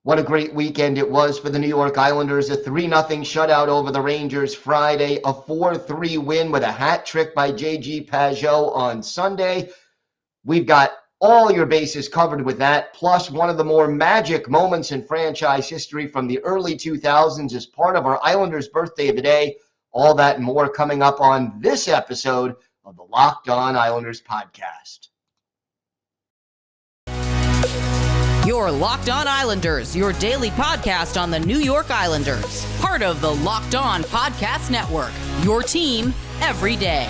What a great weekend it was for the New York Islanders. A 3-0 shutout over the Rangers Friday, a 4-3 win with a hat trick by J.G. Pageau on Sunday. We've got all your bases covered with that, plus one of the more magic moments in franchise history from the early 2000s as part of our Islanders birthday of the day. All that and more coming up on this episode of the Locked On Islanders podcast. Your Locked On Islanders, your daily podcast on the New York Islanders. Part of the Locked On Podcast Network, your team every day.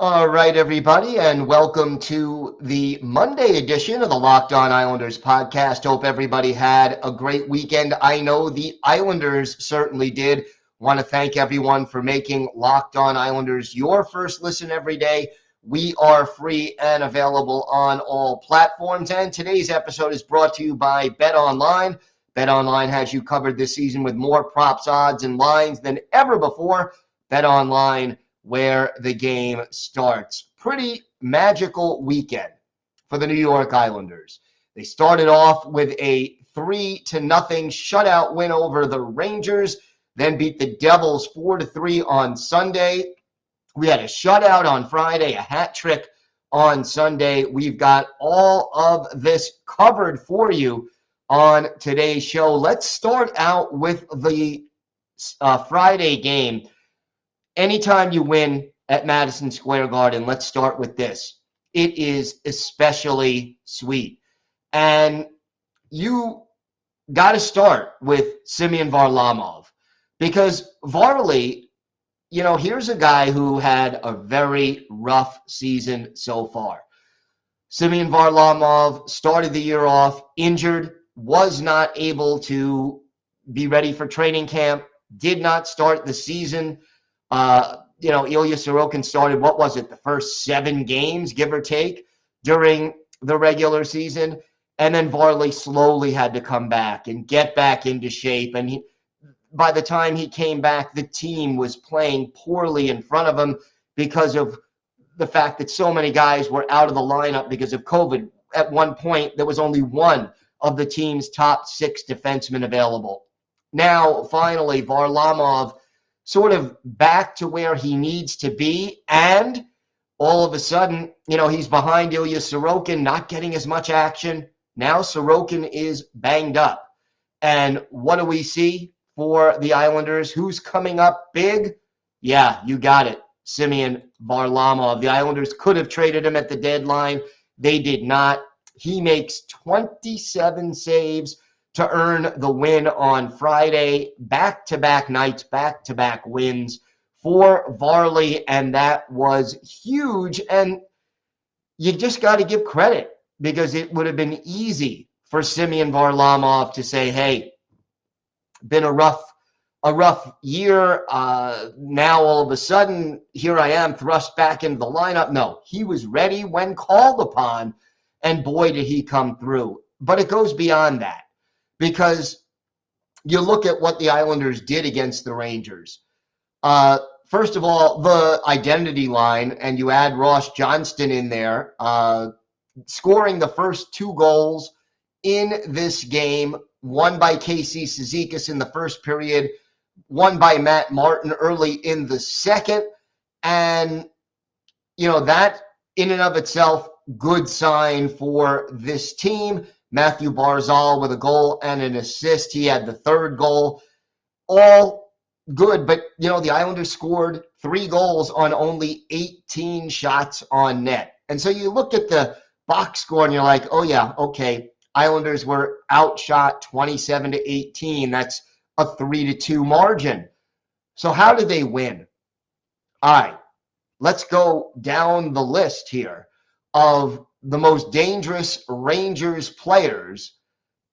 All right, everybody, and welcome to the Monday edition of the Locked On Islanders podcast. Hope everybody had a great weekend. I know the Islanders certainly did. Want to thank everyone for making Locked On Islanders your first listen every day. We are free and available on all platforms, and today's episode is brought to you by BetOnline. BetOnline has you covered this season with more props, odds, and lines than ever before. BetOnline, where the game starts. Pretty magical weekend for the New York Islanders. They started off with a 3-0 shutout win over the Rangers, then beat the Devils 4-3 on Sunday. We had a shutout on Friday, a hat trick on Sunday. We've got all of this covered for you on today's show. Let's start out with the Friday game. Anytime you win at Madison Square Garden, let's start with this. It is especially sweet. And you got to start with Semyon Varlamov because Varley, here's a guy who had a very rough season so far. Semyon Varlamov started the year off injured, was not able to be ready for training camp, did not start the season. Ilya Sorokin started, the first 7 games, give or take, during the regular season. And then Varley slowly had to come back and get back into shape. And by the time he came back, the team was playing poorly in front of him because of the fact that so many guys were out of the lineup because of COVID. At one point, there was only one of the team's top 6 defensemen available. Now, finally, Varlamov sort of back to where he needs to be, and all of a sudden, he's behind Ilya Sorokin, not getting as much action. Now Sorokin is banged up. And what do we see for the Islanders? Who's coming up big? Yeah, you got it, Semyon Varlamov. The Islanders could have traded him at the deadline. They did not. He makes 27 saves to earn the win on Friday. Back-to-back nights, back-to-back wins for Varley, and that was huge. And you just got to give credit because it would have been easy for Semyon Varlamov to say, hey, been a rough year. Now all of a sudden, here I am thrust back into the lineup. No, he was ready when called upon, and boy, did he come through. But it goes beyond that. Because you look at what the Islanders did against the Rangers. First of all, the identity line, and you add Ross Johnston in there, scoring the first 2 goals in this game, one by Casey Cizikas in the first period, one by Matt Martin early in the second. And, that in and of itself, good sign for this team. Matthew Barzal with a goal and an assist. He had the 3rd goal. All good, but, the Islanders scored 3 goals on only 18 shots on net. And so you look at the box score and you're like, oh, yeah, okay, Islanders were outshot 27-18. That's a 3-2 margin. So how did they win? All right, let's go down the list here of the most dangerous Rangers players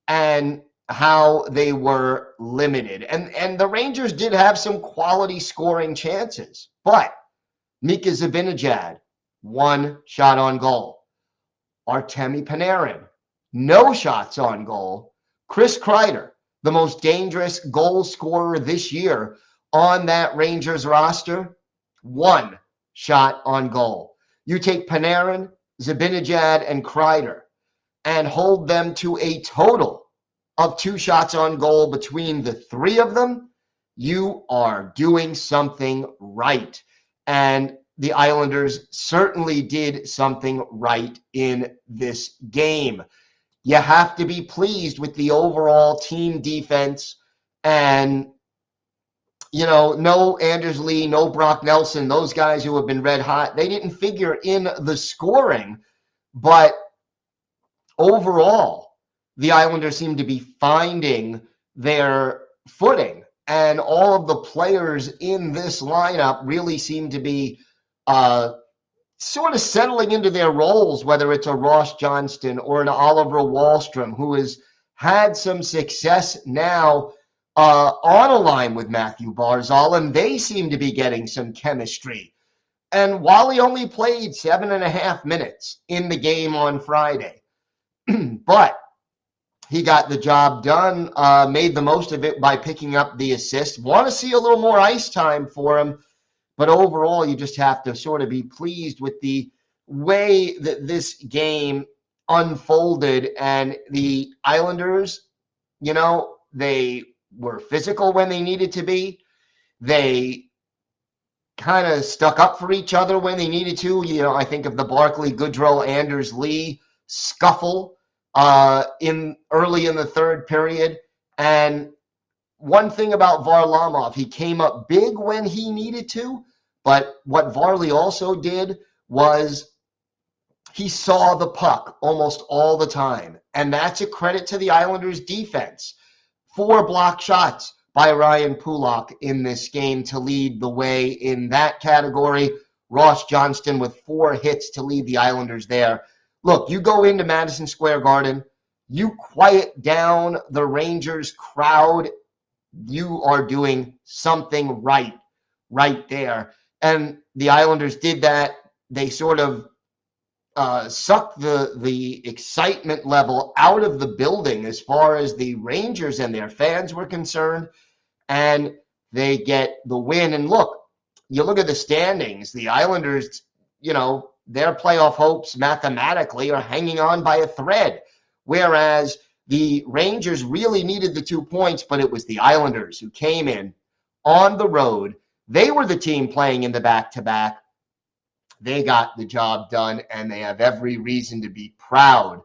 and how they were limited. And the Rangers did have some quality scoring chances, but Mika Zibanejad, 1 shot on goal. Artemi Panarin, no shots on goal. Chris Kreider, the most dangerous goal scorer this year on that Rangers roster, 1 shot on goal. You take Panarin, Zibanejad, and Kreider and hold them to a total of 2 shots on goal between the 3 of them, you are doing something right. And the Islanders certainly did something right in this game. You have to be pleased with the overall team defense. And, no Anders Lee, no Brock Nelson, those guys who have been red hot, they didn't figure in the scoring. But overall, the Islanders seem to be finding their footing. And all of the players in this lineup really seem to be sort of settling into their roles, whether it's a Ross Johnston or an Oliver Wahlstrom, who has had some success now on a line with Matthew Barzal, and they seem to be getting some chemistry. And while he only played 7.5 minutes in the game on Friday, but he got the job done, made the most of it by picking up the assist. Want to see a little more ice time for him, but overall, you just have to sort of be pleased with the way that this game unfolded. And the Islanders, they were physical when they needed to be. They kind of stuck up for each other when they needed to. I think of the Barkley, Goodrow, Anders Lee scuffle early in the third period. And one thing about Varlamov, he came up big when he needed to, but what Varley also did was he saw the puck almost all the time. And that's a credit to the Islanders' defense. 4 block shots by Ryan Pulock in this game to lead the way in that category. Ross Johnston with 4 hits to lead the Islanders there. Look, you go into Madison Square Garden, you quiet down the Rangers crowd, you are doing something right there. And the Islanders did that. They sort of sucked the excitement level out of the building as far as the Rangers and their fans were concerned, and they get the win. And look, you look at the standings, the Islanders, their playoff hopes mathematically are hanging on by a thread, whereas the Rangers really needed the 2 points, but it was the Islanders who came in on the road. They were the team playing in the back-to-back. They got the job done, and they have every reason to be proud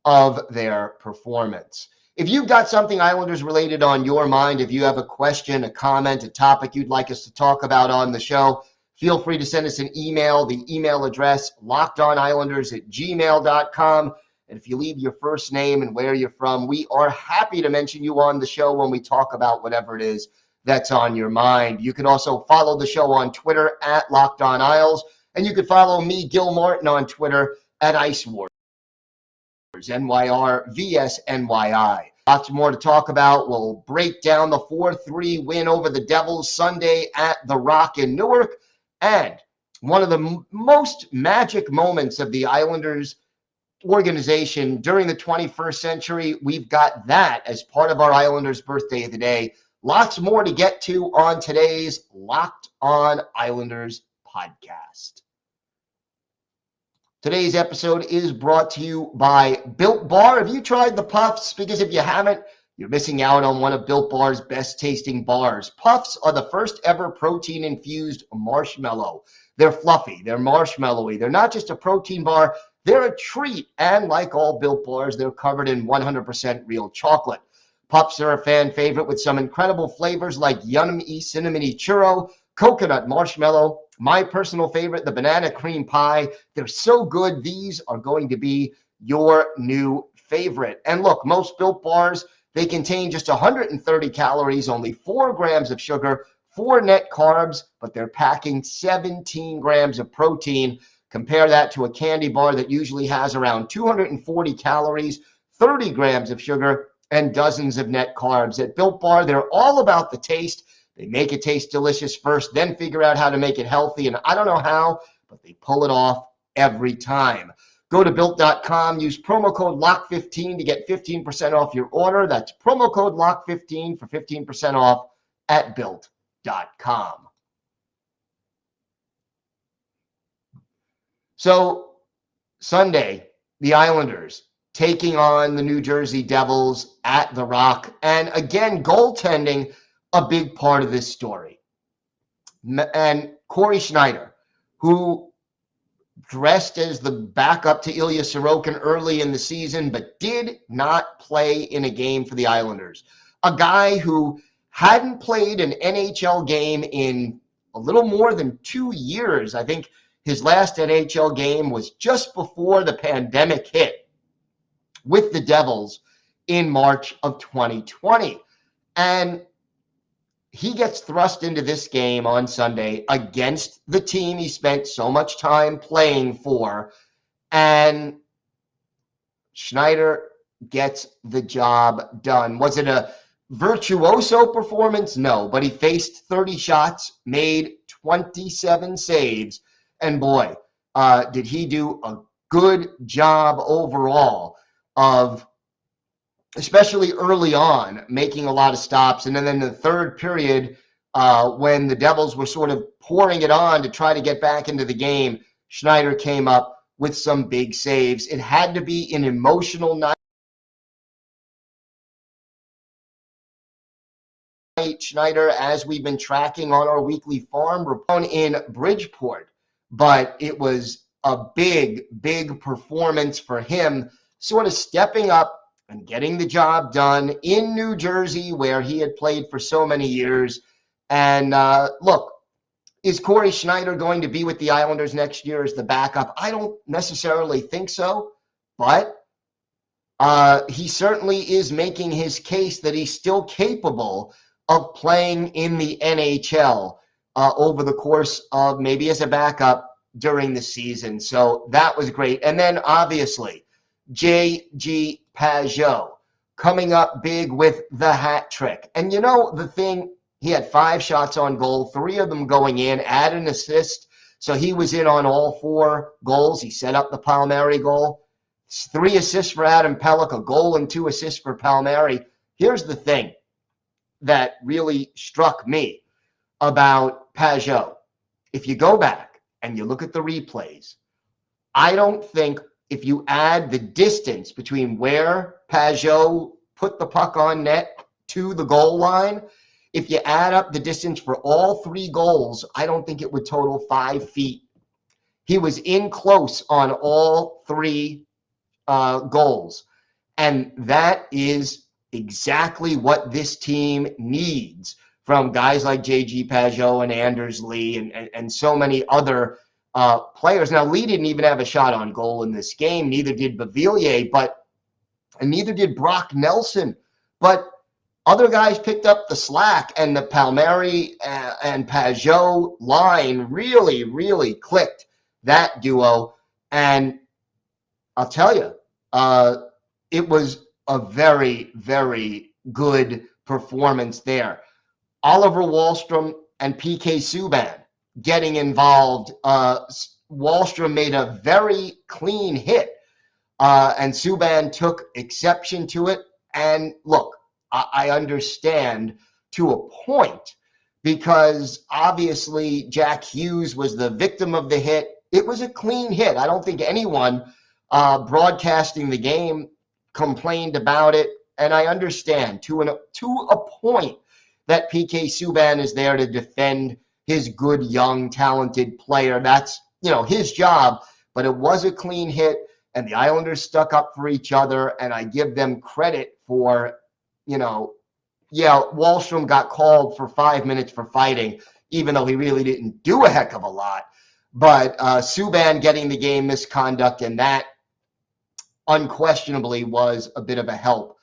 of their performance. If you've got something Islanders related on your mind, if you have a question, a comment, a topic you'd like us to talk about on the show, feel free to send us an email. The email address, lockedonislanders@gmail.com. And if you leave your first name and where you're from, we are happy to mention you on the show when we talk about whatever it is that's on your mind. You can also follow the show on Twitter @LockedOnIsles. And you can follow me, Gil Martin, on Twitter @IceWars, NYRVSNYI. Lots more to talk about. We'll break down the 4-3 win over the Devils Sunday at the Rock in Newark. And one of the most magic moments of the Islanders organization during the 21st century, we've got that as part of our Islanders birthday of the day. Lots more to get to on today's Locked On Islanders podcast. Today's episode is brought to you by Built Bar. Have you tried the Puffs? Because if you haven't, you're missing out on one of Built Bar's best tasting bars. Puffs are the first ever protein-infused marshmallow. They're fluffy, they're marshmallowy. They're not just a protein bar, they're a treat. And like all Built Bars, they're covered in 100% real chocolate. Puffs are a fan favorite with some incredible flavors like yummy cinnamony churro, coconut marshmallow, my personal favorite, the banana cream pie. They're so good. These are going to be your new favorite. And look, most Built Bars, they contain just 130 calories, only 4 grams of sugar, 4 net carbs, but they're packing 17 grams of protein. Compare that to a candy bar that usually has around 240 calories, 30 grams of sugar, and dozens of net carbs. At Built Bar, they're all about the taste. They make it taste delicious first, then figure out how to make it healthy. And I don't know how, but they pull it off every time. Go to built.com, use promo code LOCK15 to get 15% off your order. That's promo code LOCK15 for 15% off at built.com. So Sunday, the Islanders taking on the New Jersey Devils at the Rock. And again, goaltending, a big part of this story. And Cory Schneider, who dressed as the backup to Ilya Sorokin early in the season, but did not play in a game for the Islanders. A guy who hadn't played an NHL game in a little more than 2 years. I think his last NHL game was just before the pandemic hit with the Devils in March of 2020. And he gets thrust into this game on Sunday against the team he spent so much time playing for, and Schneider gets the job done. Was it a virtuoso performance? No, but he faced 30 shots, made 27 saves, and boy, did he do a good job overall of, especially early on, making a lot of stops. And then in the third period, when the Devils were sort of pouring it on to try to get back into the game, Schneider came up with some big saves. It had to be an emotional night. Schneider, as we've been tracking on our weekly farm report in Bridgeport, but it was a big, big performance for him, sort of stepping up and getting the job done in New Jersey, where he had played for so many years. And look, is Cory Schneider going to be with the Islanders next year as the backup? I don't necessarily think so, but he certainly is making his case that he's still capable of playing in the NHL over the course of maybe as a backup during the season. So that was great. And then obviously, J.G. Pageau coming up big with the hat trick. And you know the thing, he had 5 shots on goal, 3 of them going in, add an assist. So he was in on all 4 goals. He set up the Palmieri goal. 3 assists for Adam Pelech, a goal and 2 assists for Palmieri. Here's the thing that really struck me about Pageau. If you go back and you look at the replays, I don't think if you add the distance between where Pageau put the puck on net to the goal line, if you add up the distance for all 3 goals, I don't think it would total 5 feet. He was in close on all 3 goals. And that is exactly what this team needs from guys like J.G. Pageau and Anders Lee and so many other players. Now, Lee didn't even have a shot on goal in this game. Neither did Beauvillier, and neither did Brock Nelson. But other guys picked up the slack, and the Palmieri and Pageau line really, really clicked, that duo. And I'll tell you, it was a very, very good performance there. Oliver Wahlstrom and PK Subban getting involved. Wahlstrom made a very clean hit, and Subban took exception to it. And look, I understand to a point, because obviously Jack Hughes was the victim of the hit. It was a clean hit. I don't think anyone broadcasting the game complained about it. And I understand to a point that PK Subban is there to defend his good, young, talented player. That's, his job. But it was a clean hit, and the Islanders stuck up for each other, and I give them credit for, Wahlstrom got called for 5 minutes for fighting, even though he really didn't do a heck of a lot. But Subban getting the game misconduct, and that unquestionably was a bit of a help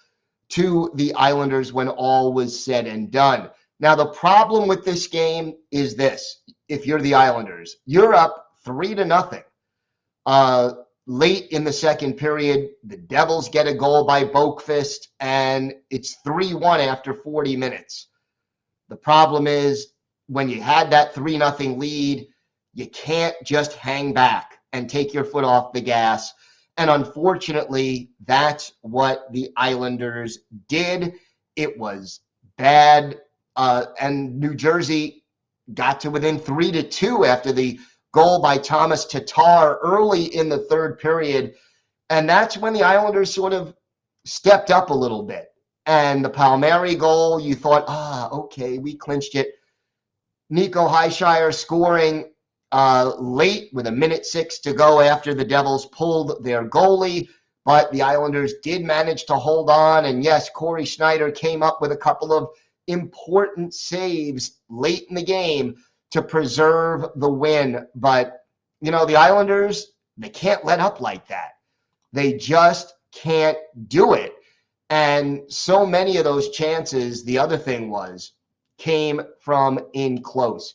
to the Islanders when all was said and done. Now, the problem with this game is this. If you're the Islanders, you're up 3-0. Late in the second period, the Devils get a goal by Boqvist, and it's 3-1 after 40 minutes. The problem is, when you had that 3-0 lead, you can't just hang back and take your foot off the gas And unfortunately, that's what the Islanders did. It was bad. And New Jersey got to within 3-2 after the goal by Thomas Tatar early in the third period. And that's when the Islanders sort of stepped up a little bit. And the Palmieri goal, you thought, okay, we clinched it. Nico Hischier scoring late with 1:06 to go after the Devils pulled their goalie. But the Islanders did manage to hold on. And yes, Cory Schneider came up with a couple of important saves late in the game to preserve the win. But, the Islanders, they can't let up like that. They just can't do it. And so many of those chances, the other thing came from in close.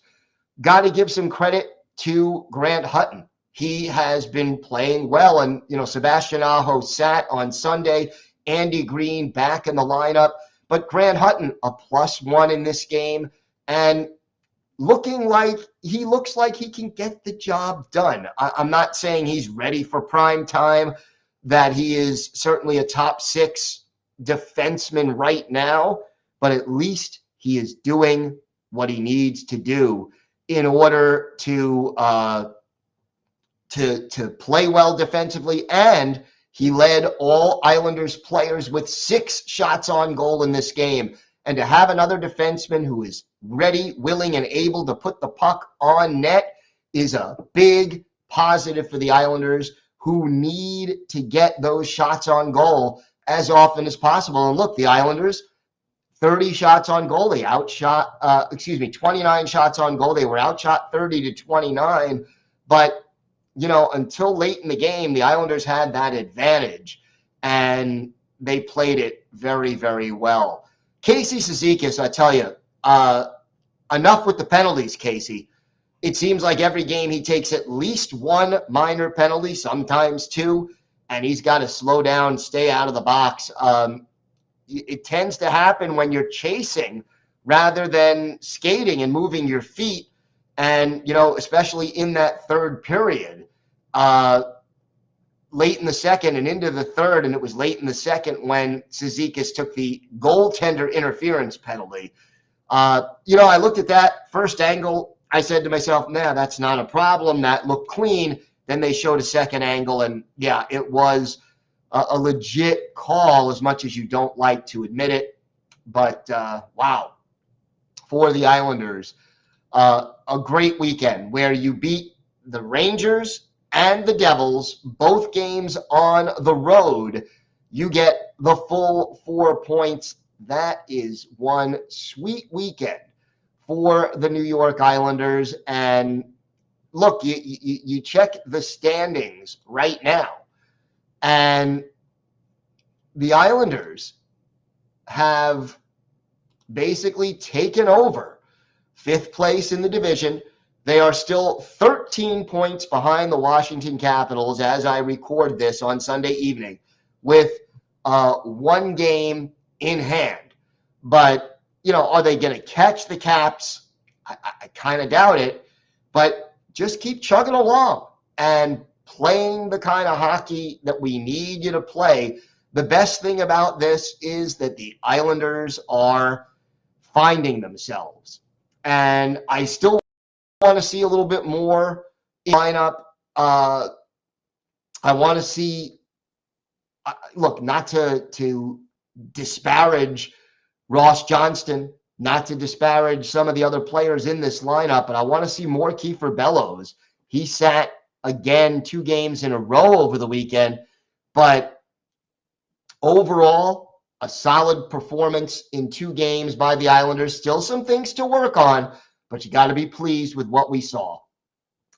Got to give some credit to Grant Hutton. He has been playing well. And, Sebastian Aho sat on Sunday. Andy Green back in the lineup. But Grant Hutton, a +1 in this game. And looks like he can get the job done. I'm not saying he's ready for prime time, that he is certainly a top 6 defenseman right now, but at least he is doing what he needs to do in order to play well defensively. And he led all Islanders players with 6 shots on goal in this game. And to have another defenseman who is ready, willing, and able to put the puck on net is a big positive for the Islanders, who need to get those shots on goal as often as possible. And look, the Islanders, 30 shots on goal. They 29 shots on goal. They were outshot 30-29. But, until late in the game, the Islanders had that advantage, and they played it very, very well. Casey Cizikas, I tell you, enough with the penalties, Casey. It seems like every game he takes at least 1 minor penalty, sometimes 2, and he's got to slow down, stay out of the box. It tends to happen when you're chasing rather than skating and moving your feet. And, especially in that third period, late in the second and into the third, and it was late in the second when Cizikas took the goaltender interference penalty. I looked at that first angle. I said to myself, nah, that's not a problem. That looked clean. Then they showed a second angle, and yeah, it was a legit call, as much as you don't like to admit it. But wow, for the Islanders, a great weekend where you beat the Rangers and the Devils, both games on the road. You get the full 4 points. That is one sweet weekend for the New York Islanders. And look, you check the standings right now, and the Islanders have basically taken over 5th place in the division. They are still 13 points behind the Washington Capitals as I record this on Sunday evening, with 1 game in hand. But, are they going to catch the Caps? I kind of doubt it. But just keep chugging along and playing the kind of hockey that we need you to play. The best thing about this is that the Islanders are finding themselves. And I still want to see a little bit more in the lineup. I want to see, look, not to disparage Ross Johnston, not to disparage some of the other players in this lineup, but I want to see more Kiefer Bellows. He sat again 2 games in a row over the weekend, but overall, a solid performance in 2 games by the Islanders. Still some things to work on, but you got to be pleased with what we saw.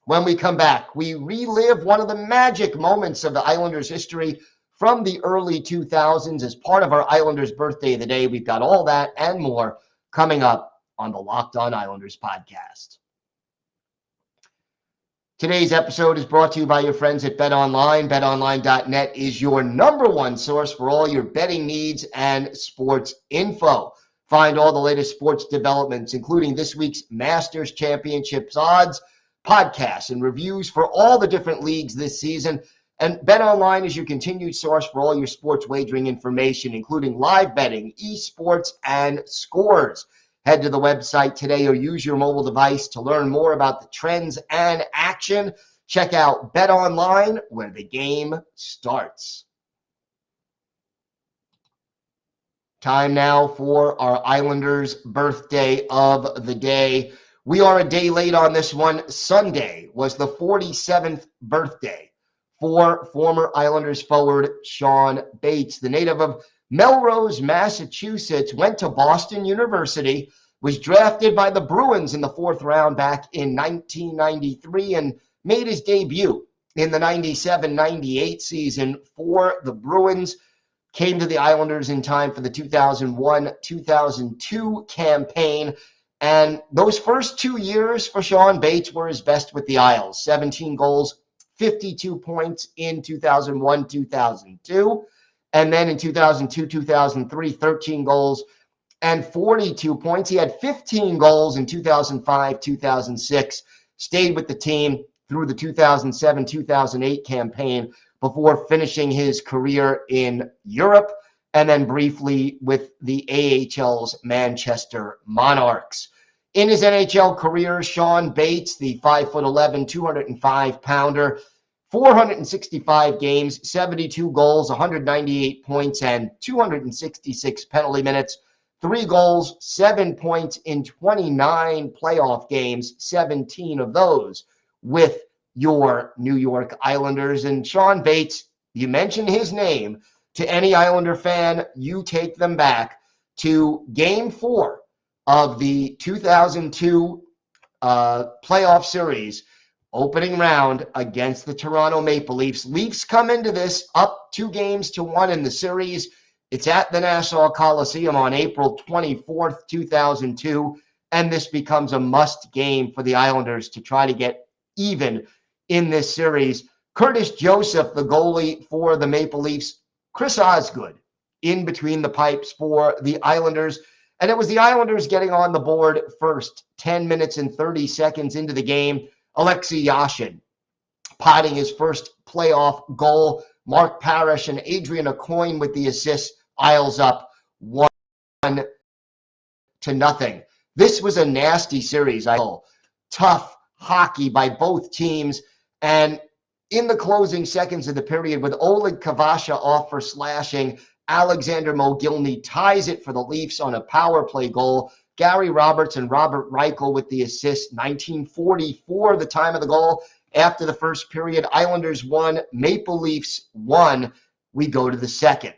When we come back, we relive one of the magic moments of the Islanders' history from the early 2000s as part of our Islanders birthday of the day. We've got all that and more coming up on the Locked On Islanders podcast. Today's episode is brought to you by your friends at BetOnline. BetOnline.net is your #1 source for all your betting needs and sports info. Find all the latest sports developments, including this week's Masters Championships odds, podcasts, and reviews for all the different leagues this season, And BetOnline is your continued source for all your sports wagering information, including live betting, esports, and scores. Head to the website today or use your mobile device to learn more about the trends and action. Check out BetOnline, where the game starts. Time now for our Islanders birthday of the day. We are a day late on this one. Sunday was the 47th birthday for former Islanders forward Shawn Bates. The native of Melrose, Massachusetts, went to Boston University, was drafted by the Bruins in the 4th round back in 1993, and made his debut in the 97-98 season for the Bruins. Came to the Islanders in time for the 2001-2002 campaign. And those first 2 years for Shawn Bates were his best with the Isles. 17 goals, 52 points in 2001-2002. And then in 2002-2003, 13 goals and 42 points. He had 15 goals in 2005-2006. Stayed with the team through the 2007-2008 campaign before finishing his career in Europe and then briefly with the AHL's Manchester Monarchs. In his NHL career, Shawn Bates, the 5'11", 205-pounder, 465 games, 72 goals, 198 points, and 266 penalty minutes. 3 goals, 7 points in 29 playoff games, 17 of those with your New York Islanders. And Shawn Bates, you mention his name to any Islander fan, you take them back to Game 4 of the 2002 playoff series, opening round against the Toronto Maple Leafs. Leafs come into this up 2-1 in the series. It's at the Nassau Coliseum on April 24th, 2002, and this becomes a must game for the Islanders to try to get even in this series. Curtis Joseph, the goalie for the Maple Leafs. Chris Osgood in between the pipes for the Islanders. And it was the Islanders getting on the board first, 10 minutes and 30 seconds into the game. Alexei Yashin potting his first playoff goal. Mark Parrish and Adrian Aucoin with the assist. Isles up 1-0. This was a nasty series. Tough hockey by both teams. And in the closing seconds of the period, with Oleg Kavasha off for slashing, Alexander Mogilny ties it for the Leafs on a power play goal. Gary Roberts and Robert Reichel with the assist. 1944, the time of the goal. After the first period, Islanders 1, Maple Leafs 1. We go to the second.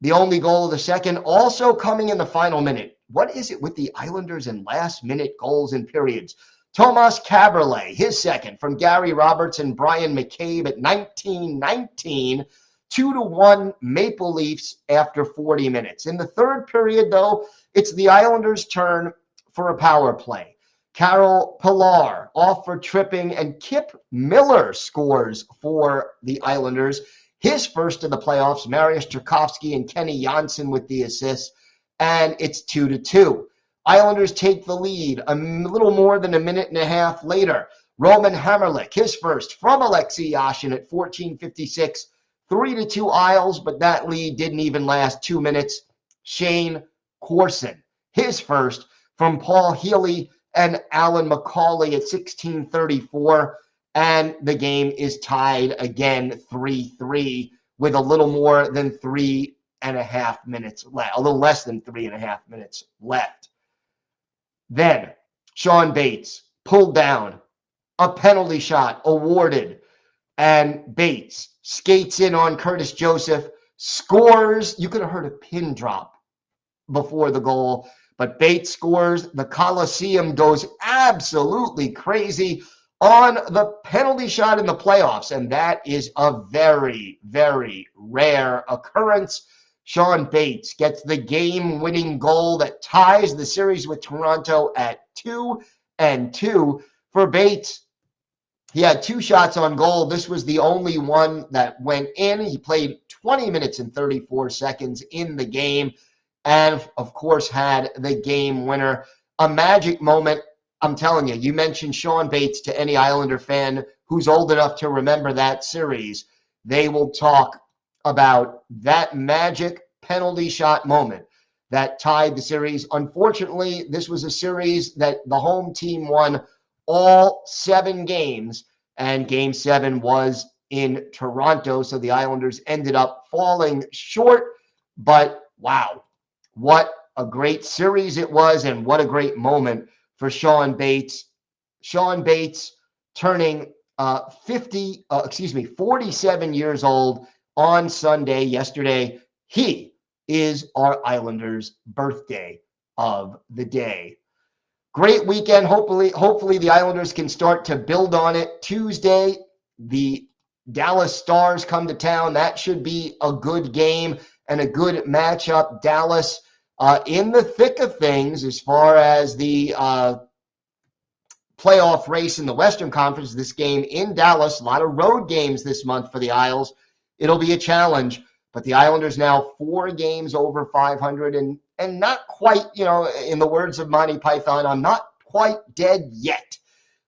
The only goal of the second also coming in the final minute. What is it with the Islanders and last-minute goals and periods? Tomas Kaberle, his second from Gary Roberts and Brian McCabe at 19-19, 2-1 Maple Leafs after 40 minutes. In the third period, though, it's the Islanders' turn for a power play. Carol Pilar off for tripping, and Kip Miller scores for the Islanders. His first of the playoffs. Mariusz Tchaikovsky and Kenny Janssen with the assists, and it's 2-2. Islanders take the lead a little more than a minute and a half later. Roman Hamrlik, his first from Alexei Yashin at 14:56, 3-2 Isles, but that lead didn't even last 2 minutes. Shane Corson, his first from Paul Healy and Alan McCauley at 16:34, and the game is tied again 3-3 with a little more than 3.5 minutes left, a little less than 3.5 minutes left. Then Shawn Bates pulled down, a penalty shot awarded, and Bates skates in on Curtis Joseph, scores. You could have heard a pin drop before the goal, but Bates scores. The Coliseum goes absolutely crazy on the penalty shot in the playoffs, and that is a very, very rare occurrence. Shawn Bates gets the game-winning goal that ties the series with Toronto at 2-2. For Bates, he had 2 shots on goal. This was the only one that went in. He played 20 minutes and 34 seconds in the game and, of course, had the game winner. A magic moment. I'm telling you, you mentioned Shawn Bates to any Islander fan who's old enough to remember that series. they will talk about that magic penalty shot moment that tied the series. Unfortunately, this was a series that the home team won all 7 games, and Game 7 was in Toronto, so the Islanders ended up falling short. But wow, what a great series it was, and what a great moment for Sean Bates. Sean Bates turning 47 years old on Sunday, yesterday. He is our Islanders' birthday of the day. Great weekend. Hopefully the Islanders can start to build on it. Tuesday, the Dallas Stars come to town. That should be a good game and a good matchup. Dallas in the thick of things as far as the playoff race in the Western Conference. This game in Dallas, a lot of road games this month for the Isles. It'll be a challenge, but the Islanders now 4 games over 500 and not quite, in the words of Monty Python, I'm not quite dead yet.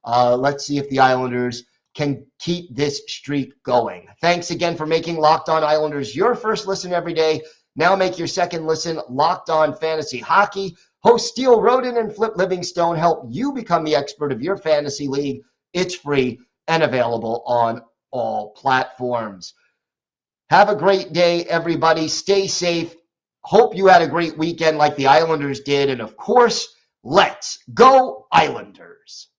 Let's see if the Islanders can keep this streak going. Thanks again for making Locked On Islanders your first listen every day. Now make your second listen Locked On Fantasy Hockey. Host Steele Roden and Flip Livingstone help you become the expert of your fantasy league. It's free and available on all platforms. Have a great day, everybody. Stay safe. Hope you had a great weekend like the Islanders did. And of course, let's go Islanders.